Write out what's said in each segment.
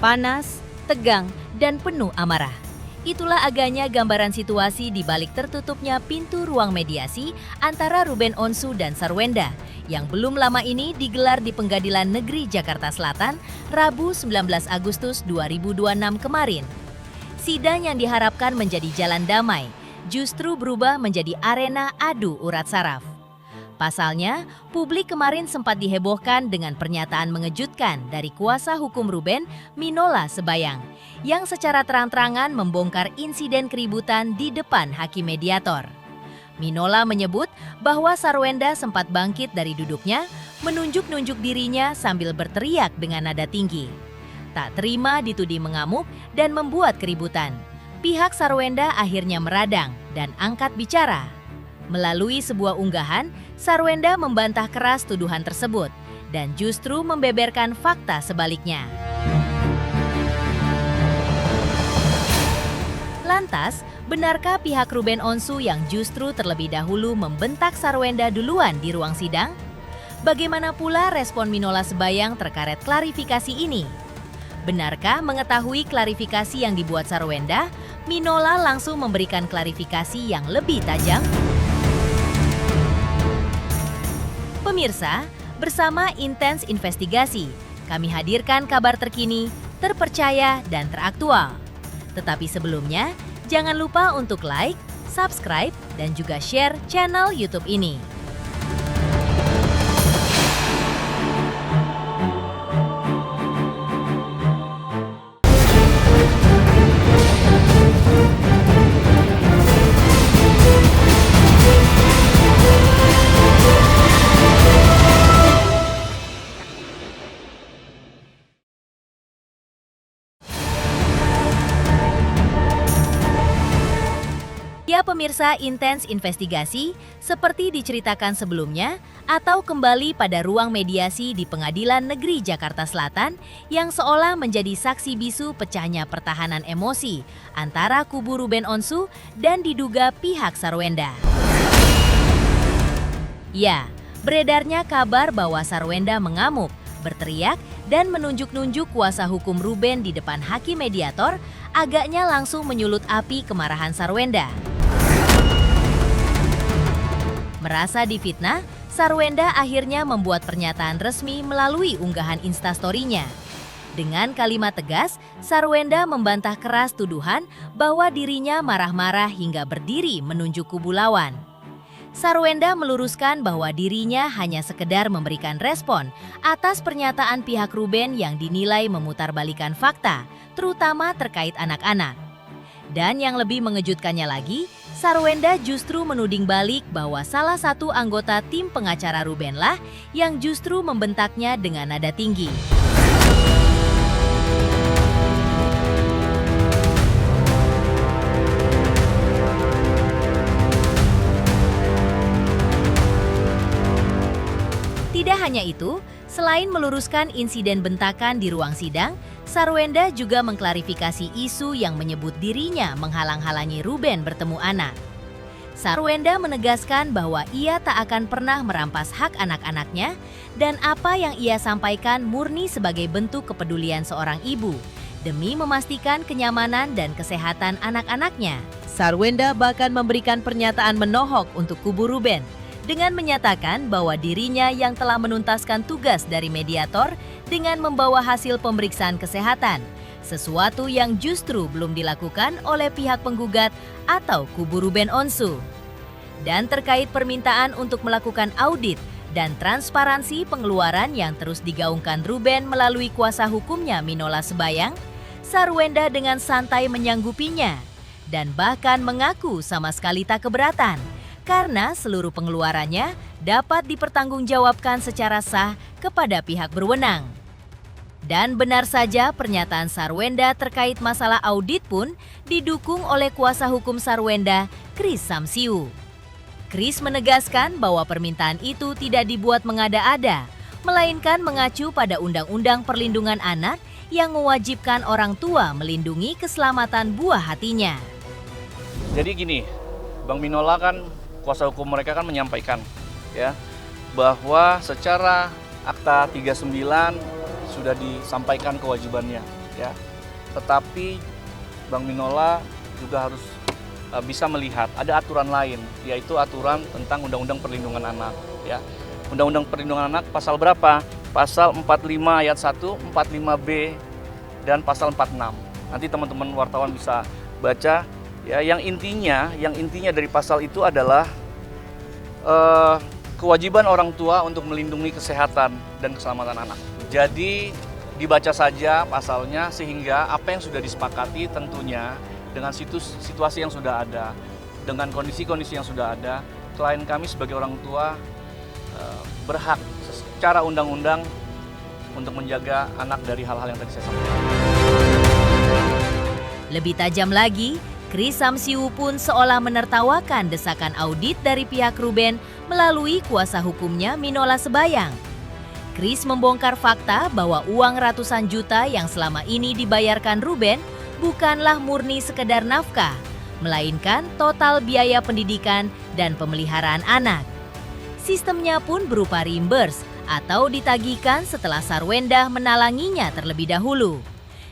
panas, tegang, dan penuh amarah. Itulah agaknya gambaran situasi di balik tertutupnya pintu ruang mediasi antara Ruben Onsu dan Sarwenda yang belum lama ini digelar di Pengadilan Negeri Jakarta Selatan, Rabu 19 Agustus 2026 kemarin. Sidang yang diharapkan menjadi jalan damai justru berubah menjadi arena adu urat saraf. Pasalnya, publik kemarin sempat dihebohkan dengan pernyataan mengejutkan dari kuasa hukum Ruben, Minola Sebayang, yang secara terang-terangan membongkar insiden keributan di depan hakim mediator. Minola menyebut bahwa Sarwenda sempat bangkit dari duduknya, menunjuk-nunjuk dirinya sambil berteriak dengan nada tinggi. Tak terima dituding mengamuk dan membuat keributan. Pihak Sarwenda akhirnya meradang dan angkat bicara. Melalui sebuah unggahan, Sarwenda membantah keras tuduhan tersebut dan justru membeberkan fakta sebaliknya. Lantas, benarkah pihak Ruben Onsu yang justru terlebih dahulu membentak Sarwenda duluan di ruang sidang? Bagaimana pula respon Minola Sebayang terkait klarifikasi ini? Benarkah mengetahui klarifikasi yang dibuat Sarwenda, Minola langsung memberikan klarifikasi yang lebih tajam? Pemirsa, bersama Intens Investigasi, kami hadirkan kabar terkini, terpercaya, dan teraktual. Tetapi sebelumnya, jangan lupa untuk like, subscribe, dan juga share channel YouTube ini. Ya pemirsa Intens Investigasi, seperti diceritakan sebelumnya, atau kembali pada ruang mediasi di Pengadilan Negeri Jakarta Selatan yang seolah menjadi saksi bisu pecahnya pertahanan emosi antara kubu Ruben Onsu dan diduga pihak Sarwenda. Ya, beredarnya kabar bahwa Sarwenda mengamuk, berteriak, dan menunjuk-nunjuk kuasa hukum Ruben di depan hakim mediator agaknya langsung menyulut api kemarahan Sarwenda. Merasa difitnah, Sarwenda akhirnya membuat pernyataan resmi melalui unggahan Instastory-nya. Dengan kalimat tegas, Sarwenda membantah keras tuduhan bahwa dirinya marah-marah hingga berdiri menunjuk kubu lawan. Sarwenda meluruskan bahwa dirinya hanya sekedar memberikan respon atas pernyataan pihak Ruben yang dinilai memutarbalikkan fakta, terutama terkait anak-anak. Dan yang lebih mengejutkannya lagi, Sarwenda justru menuding balik bahwa salah satu anggota tim pengacara Ruben lah yang justru membentaknya dengan nada tinggi. Tidak hanya itu, selain meluruskan insiden bentakan di ruang sidang, Sarwenda juga mengklarifikasi isu yang menyebut dirinya menghalang-halangi Ruben bertemu anak. Sarwenda menegaskan bahwa ia tak akan pernah merampas hak anak-anaknya dan apa yang ia sampaikan murni sebagai bentuk kepedulian seorang ibu demi memastikan kenyamanan dan kesehatan anak-anaknya. Sarwenda bahkan memberikan pernyataan menohok untuk kubu Ruben dengan menyatakan bahwa dirinya yang telah menuntaskan tugas dari mediator dengan membawa hasil pemeriksaan kesehatan, sesuatu yang justru belum dilakukan oleh pihak penggugat atau kubu Ruben Onsu. Dan terkait permintaan untuk melakukan audit dan transparansi pengeluaran yang terus digaungkan Ruben melalui kuasa hukumnya Minola Sebayang, Sarwenda dengan santai menyanggupinya dan bahkan mengaku sama sekali tak keberatan karena seluruh pengeluarannya dapat dipertanggungjawabkan secara sah kepada pihak berwenang. Dan benar saja pernyataan Sarwenda terkait masalah audit pun didukung oleh kuasa hukum Sarwenda, Chris Samsiu. Chris menegaskan bahwa permintaan itu tidak dibuat mengada-ada, melainkan mengacu pada Undang-Undang Perlindungan Anak yang mewajibkan orang tua melindungi keselamatan buah hatinya. Jadi gini, Bang Minola kan kuasa hukum mereka kan menyampaikan ya bahwa secara Akta 39 sudah disampaikan kewajibannya ya. Tetapi Bang Minola juga harus bisa melihat ada aturan lain, yaitu aturan tentang Undang-Undang Perlindungan Anak ya. Undang-Undang Perlindungan Anak pasal berapa? Pasal 45 ayat 1, 45B dan pasal 46. Nanti teman-teman wartawan bisa baca ya, yang intinya dari pasal itu adalah kewajiban orang tua untuk melindungi kesehatan dan keselamatan anak. Jadi dibaca saja pasalnya, sehingga apa yang sudah disepakati tentunya dengan situasi yang sudah ada, dengan kondisi-kondisi yang sudah ada, klien kami sebagai orang tua berhak secara undang-undang untuk menjaga anak dari hal-hal yang tadi saya sampaikan. Lebih tajam lagi, Chris Samsiu pun seolah menertawakan desakan audit dari pihak Ruben melalui kuasa hukumnya Minola Sebayang. Chris membongkar fakta bahwa uang ratusan juta yang selama ini dibayarkan Ruben bukanlah murni sekedar nafkah, melainkan total biaya pendidikan dan pemeliharaan anak. Sistemnya pun berupa reimburse atau ditagihkan setelah Sarwenda menalanginya terlebih dahulu.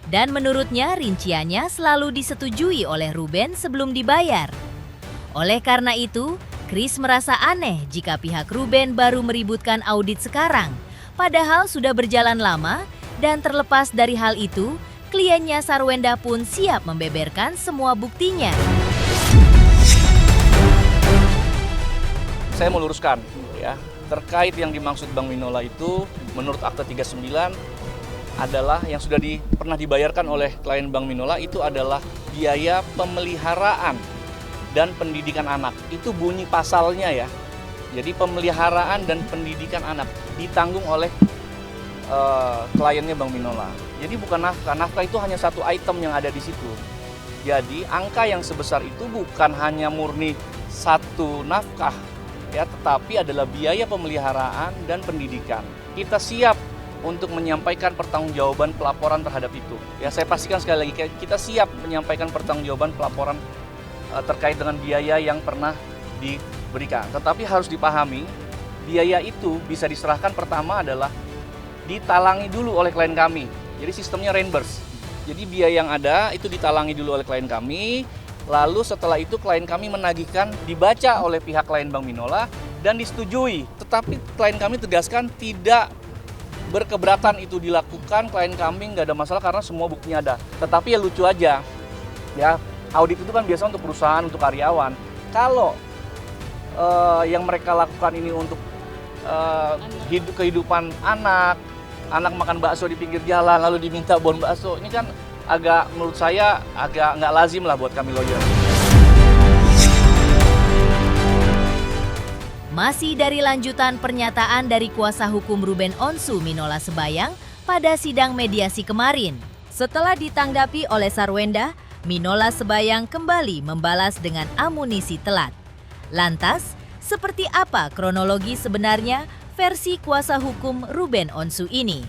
Dan menurutnya rinciannya selalu disetujui oleh Ruben sebelum dibayar. Oleh karena itu, Chris merasa aneh jika pihak Ruben baru meributkan audit sekarang. Padahal sudah berjalan lama, dan terlepas dari hal itu, kliennya Sarwenda pun siap membeberkan semua buktinya. Saya meluruskan ya, terkait yang dimaksud Bang Minola itu menurut Akta 39 adalah yang sudah pernah dibayarkan oleh klien Bang Minola itu adalah biaya pemeliharaan dan pendidikan anak. Itu bunyi pasalnya ya. Jadi pemeliharaan dan pendidikan anak ditanggung oleh kliennya Bang Minola. Jadi bukan nafkah. Nafkah itu hanya satu item yang ada di situ. Jadi angka yang sebesar itu bukan hanya murni satu nafkah ya, tetapi adalah biaya pemeliharaan dan pendidikan. Kita siap untuk menyampaikan pertanggungjawaban pelaporan terhadap itu. Ya, saya pastikan sekali lagi kita siap menyampaikan pertanggungjawaban pelaporan terkait dengan biaya yang pernah diberikan. Tetapi harus dipahami, biaya itu bisa diserahkan pertama adalah ditalangi dulu oleh klien kami. Jadi sistemnya reimburse. Jadi biaya yang ada itu ditalangi dulu oleh klien kami, lalu setelah itu klien kami menagihkan, dibaca oleh pihak klien Bang Minola dan disetujui. Tetapi klien kami tegaskan tidak berkeberatan itu dilakukan, klien kami nggak ada masalah karena semua buktinya ada. Tetapi ya lucu aja, ya audit itu kan biasa untuk perusahaan, untuk karyawan. Kalau yang mereka lakukan ini untuk kehidupan anak makan bakso di pinggir jalan lalu diminta bon bakso, ini kan agak, menurut saya agak nggak lazim lah buat kami lawyer. Masih dari lanjutan pernyataan dari kuasa hukum Ruben Onsu Minola Sebayang pada sidang mediasi kemarin. Setelah ditanggapi oleh Sarwenda, Minola Sebayang kembali membalas dengan amunisi telat. Lantas, seperti apa kronologi sebenarnya versi kuasa hukum Ruben Onsu ini?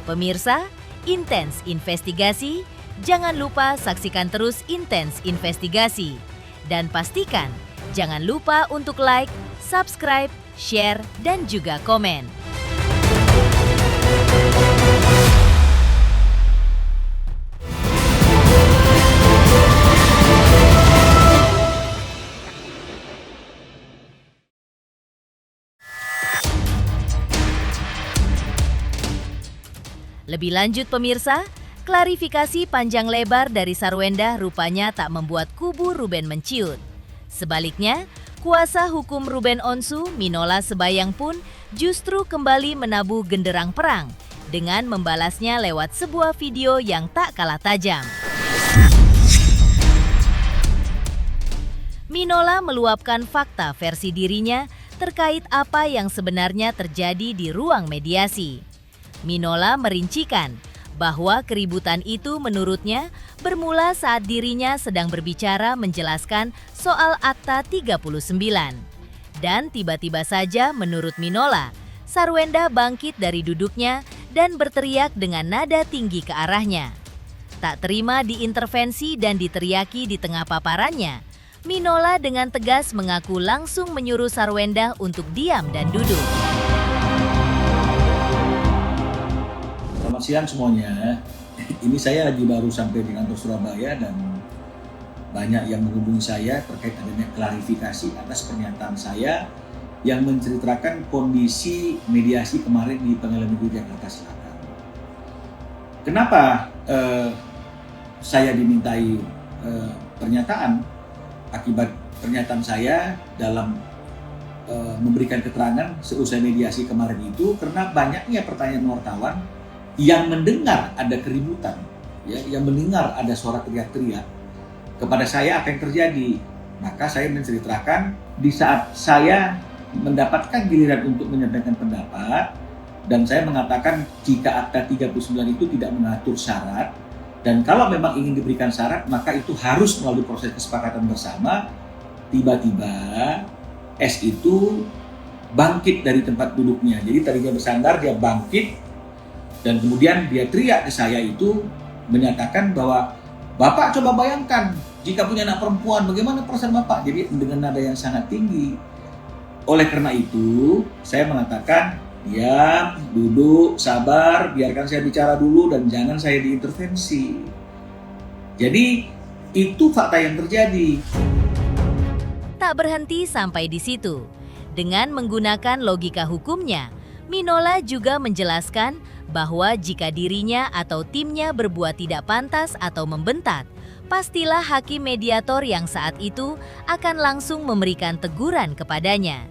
Pemirsa, Intens Investigasi, jangan lupa saksikan terus Intens Investigasi. Dan pastikan, jangan lupa untuk like, subscribe, share, dan juga komen. Lebih lanjut pemirsa, klarifikasi panjang lebar dari Sarwenda rupanya tak membuat kubu Ruben menciut. Sebaliknya, kuasa hukum Ruben Onsu, Minola Sebayang pun justru kembali menabuh genderang perang dengan membalasnya lewat sebuah video yang tak kalah tajam. Minola meluapkan fakta versi dirinya terkait apa yang sebenarnya terjadi di ruang mediasi. Minola merincikan bahwa keributan itu menurutnya bermula saat dirinya sedang berbicara menjelaskan soal Akta 39. Dan tiba-tiba saja menurut Minola, Sarwenda bangkit dari duduknya dan berteriak dengan nada tinggi ke arahnya. Tak terima diintervensi dan diteriaki di tengah paparannya, Minola dengan tegas mengaku langsung menyuruh Sarwenda untuk diam dan duduk. Selamat siang semuanya. ini saya lagi baru sampai di kantor Surabaya dan banyak yang menghubungi saya terkait adanya klarifikasi atas pernyataan saya yang menceritakan kondisi mediasi kemarin di Pengadilan Negeri Jakarta Selatan. Kenapa saya dimintai pernyataan? Akibat pernyataan saya dalam memberikan keterangan seusai mediasi kemarin itu, karena banyaknya pertanyaan wartawan yang mendengar ada keributan, ya, yang mendengar ada suara teriak-teriak kepada saya apa yang terjadi. Maka saya menceritakan di saat saya mendapatkan giliran untuk menyampaikan pendapat dan saya mengatakan jika Akta 39 itu tidak mengatur syarat dan kalau memang ingin diberikan syarat maka itu harus melalui proses kesepakatan bersama. Tiba-tiba S itu bangkit dari tempat duduknya. Jadi tadinya bersandar, dia bangkit dan kemudian dia teriak ke saya itu menyatakan bahwa Bapak coba bayangkan jika punya anak perempuan bagaimana perasaan Bapak. Jadi dengan nada yang sangat tinggi. Oleh karena itu, saya mengatakan, diam, duduk, sabar, biarkan saya bicara dulu dan jangan saya diintervensi. Jadi, itu fakta yang terjadi. Tak berhenti sampai di situ. Dengan menggunakan logika hukumnya, Minola juga menjelaskan bahwa jika dirinya atau timnya berbuat tidak pantas atau membentat, pastilah hakim mediator yang saat itu akan langsung memberikan teguran kepadanya.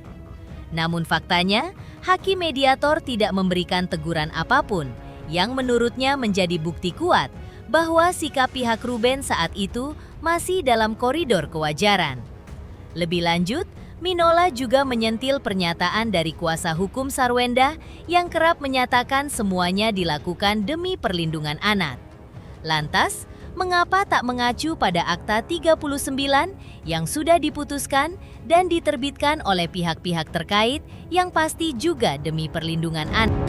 Namun faktanya, hakim mediator tidak memberikan teguran apapun yang menurutnya menjadi bukti kuat bahwa sikap pihak Ruben saat itu masih dalam koridor kewajaran. Lebih lanjut, Minola juga menyentil pernyataan dari kuasa hukum Sarwenda yang kerap menyatakan semuanya dilakukan demi perlindungan anak. Lantas, mengapa tak mengacu pada Akta 39 yang sudah diputuskan dan diterbitkan oleh pihak-pihak terkait yang pasti juga demi perlindungan anak?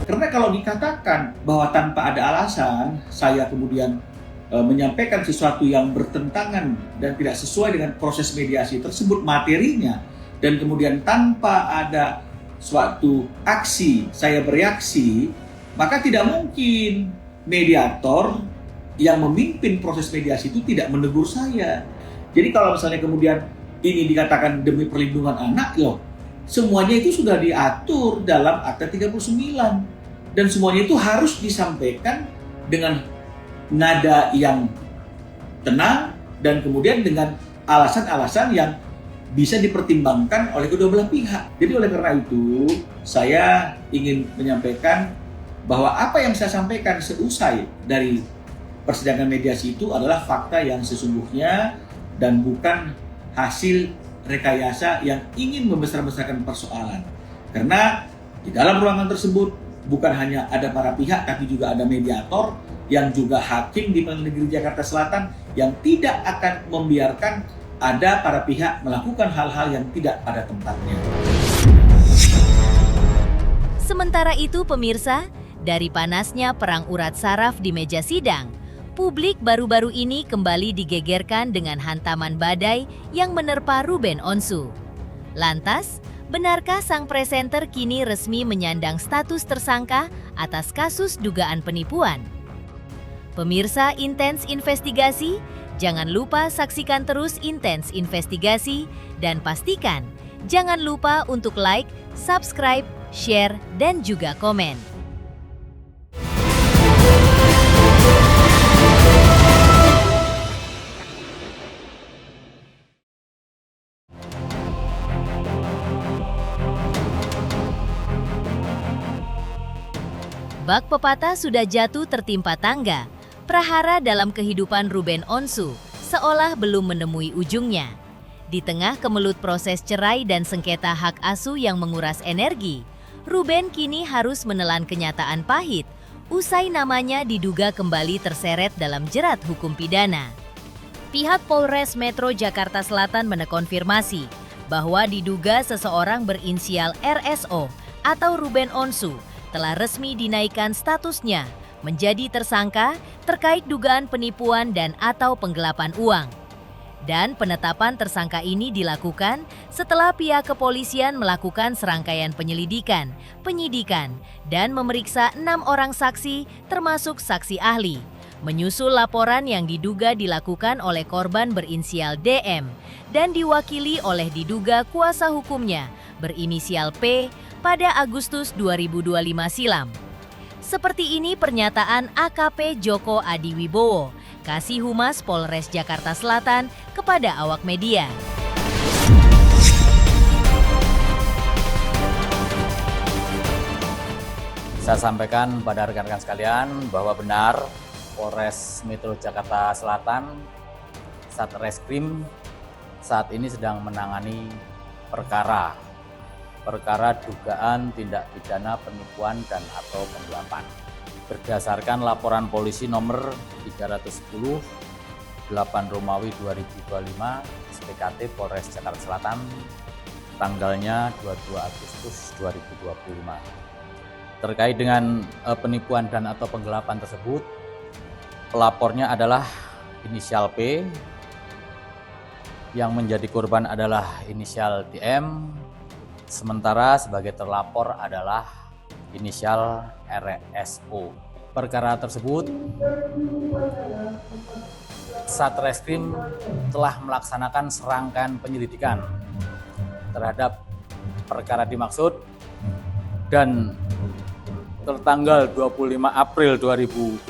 Karena kalau dikatakan bahwa tanpa ada alasan, saya kemudian menyampaikan sesuatu yang bertentangan dan tidak sesuai dengan proses mediasi tersebut materinya, dan kemudian tanpa ada suatu aksi saya bereaksi, maka tidak mungkin mediator yang memimpin proses mediasi itu tidak menegur saya. Jadi kalau misalnya kemudian ini dikatakan demi perlindungan anak, loh, semuanya itu sudah diatur dalam Akta 39 dan semuanya itu harus disampaikan dengan nada yang tenang dan kemudian dengan alasan-alasan yang bisa dipertimbangkan oleh kedua belah pihak. Jadi oleh karena itu saya ingin menyampaikan bahwa apa yang saya sampaikan seusai dari persidangan mediasi itu adalah fakta yang sesungguhnya dan bukan hasil rekayasa yang ingin membesar-besarkan persoalan. Karena di dalam ruangan tersebut bukan hanya ada para pihak tapi juga ada mediator yang juga hakim di Pengadilan Negeri Jakarta Selatan yang tidak akan membiarkan ada para pihak melakukan hal-hal yang tidak pada tempatnya. Sementara itu pemirsa, dari panasnya perang urat saraf di meja sidang, publik baru-baru ini kembali digegerkan dengan hantaman badai yang menerpa Ruben Onsu. Lantas, benarkah sang presenter kini resmi menyandang status tersangka atas kasus dugaan penipuan? Pemirsa Intens Investigasi, jangan lupa saksikan terus Intens Investigasi dan pastikan jangan lupa untuk like, subscribe, share, dan juga komen. Bak pepatah sudah jatuh tertimpa tangga. Prahara dalam kehidupan Ruben Onsu seolah belum menemui ujungnya. Di tengah kemelut proses cerai dan sengketa hak asuh yang menguras energi, Ruben kini harus menelan kenyataan pahit usai namanya diduga kembali terseret dalam jerat hukum pidana. Pihak Polres Metro Jakarta Selatan menekonfirmasi bahwa diduga seseorang berinisial RSO atau Ruben Onsu telah resmi dinaikkan statusnya menjadi tersangka terkait dugaan penipuan dan atau penggelapan uang. Dan penetapan tersangka ini dilakukan setelah pihak kepolisian melakukan serangkaian penyelidikan, penyidikan, dan memeriksa 6 orang saksi termasuk saksi ahli. Menyusul laporan yang diduga dilakukan oleh korban berinisial DM dan diwakili oleh diduga kuasa hukumnya berinisial P pada Agustus 2025 silam. Seperti ini pernyataan AKP Joko Adiwibowo, Kasih Humas Polres Jakarta Selatan kepada awak media. Saya sampaikan pada rekan-rekan sekalian bahwa benar Polres Metro Jakarta Selatan Satreskrim saat ini sedang menangani perkara dugaan tindak pidana penipuan dan atau penggelapan. Berdasarkan laporan polisi nomor 310 8 Romawi 2025 SPKT Polres Jakarta Selatan tanggalnya 22 Agustus 2025. Terkait dengan penipuan dan atau penggelapan tersebut, pelapornya adalah inisial P, yang menjadi korban adalah inisial DM, sementara sebagai terlapor adalah inisial RSO. Perkara tersebut, Satreskrim telah melaksanakan serangkaian penyelidikan terhadap perkara dimaksud dan tertanggal 25 April 2026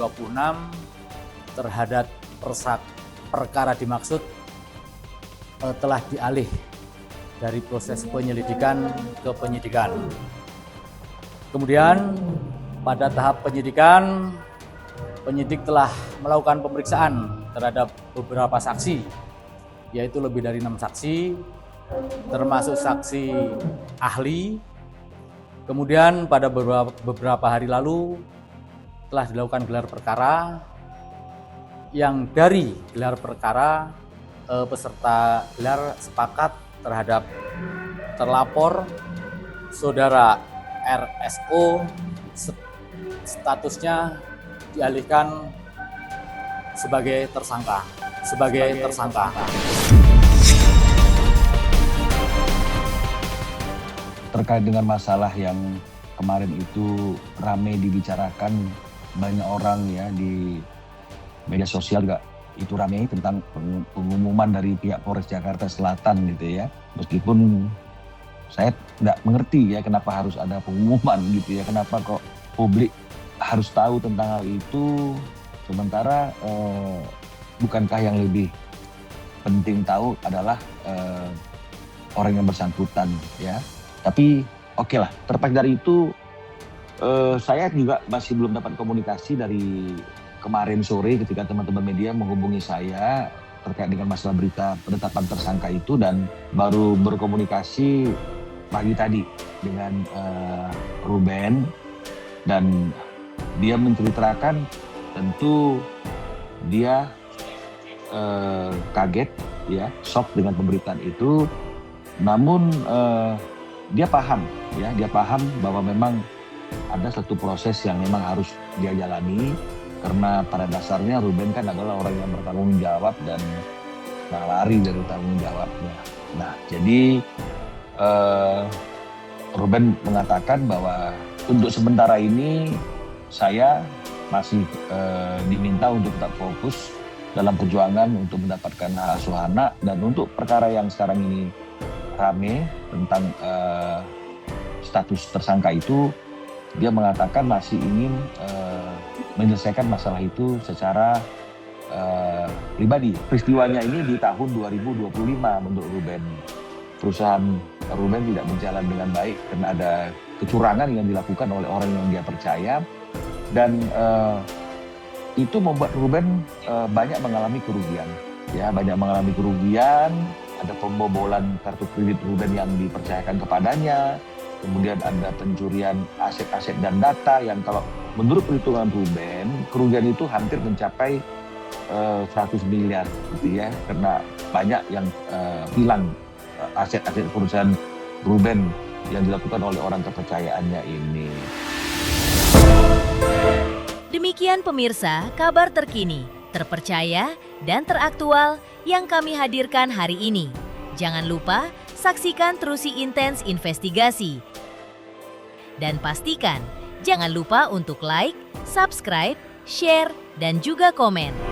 terhadap perkara dimaksud telah dialih dari proses penyelidikan ke penyidikan. Kemudian pada tahap penyidikan, penyidik telah melakukan pemeriksaan terhadap beberapa saksi, yaitu lebih dari 6 saksi, termasuk saksi ahli. Kemudian pada beberapa hari lalu telah dilakukan gelar perkara, yang dari gelar perkara peserta gelar sepakat terhadap terlapor Saudara RSO statusnya dialihkan sebagai tersangka. Terkait dengan masalah yang kemarin itu ramai dibicarakan banyak orang ya di media sosial juga, itu ramai tentang pengumuman dari pihak Polres Jakarta Selatan gitu ya. Meskipun saya nggak mengerti ya kenapa harus ada pengumuman gitu ya, kenapa kok publik harus tahu tentang hal itu, sementara bukankah yang lebih penting tahu adalah orang yang bersangkutan ya. Tapi oke lah, terlepas dari itu saya juga masih belum dapat komunikasi dari kemarin sore ketika teman-teman media menghubungi saya terkait dengan masalah berita penetapan tersangka itu, dan baru berkomunikasi pagi tadi dengan Ruben, dan dia menceritakan tentu dia kaget ya, shock dengan pemberitaan itu, namun dia paham bahwa memang ada satu proses yang memang harus dia jalani. Karena pada dasarnya Ruben kan adalah orang yang bertanggung jawab dan nggak lari dari tanggung jawabnya. Nah, jadi Ruben mengatakan bahwa untuk sementara ini saya masih diminta untuk tetap fokus dalam perjuangan untuk mendapatkan hak asuh anak, dan untuk perkara yang sekarang ini rame tentang status tersangka itu, dia mengatakan masih ingin menyelesaikan masalah itu secara pribadi. Peristiwanya ini di tahun 2025 menurut Ruben. Perusahaan Ruben tidak berjalan dengan baik karena ada kecurangan yang dilakukan oleh orang yang dia percaya, dan itu membuat Ruben banyak mengalami kerugian. Ya, banyak mengalami kerugian, ada pembobolan kartu kredit Ruben yang dipercayakan kepadanya, kemudian ada pencurian aset-aset dan data yang kalau menurut perhitungan Ruben, kerugian itu hampir mencapai 100 miliar gitu ya, karena banyak yang hilang aset-aset perusahaan Ruben yang dilakukan oleh orang kepercayaannya ini. Demikian pemirsa, kabar terkini, terpercaya, dan teraktual yang kami hadirkan hari ini. Jangan lupa saksikan Terusi Intens Investigasi. Dan pastikan jangan lupa untuk like, subscribe, share, dan juga komen.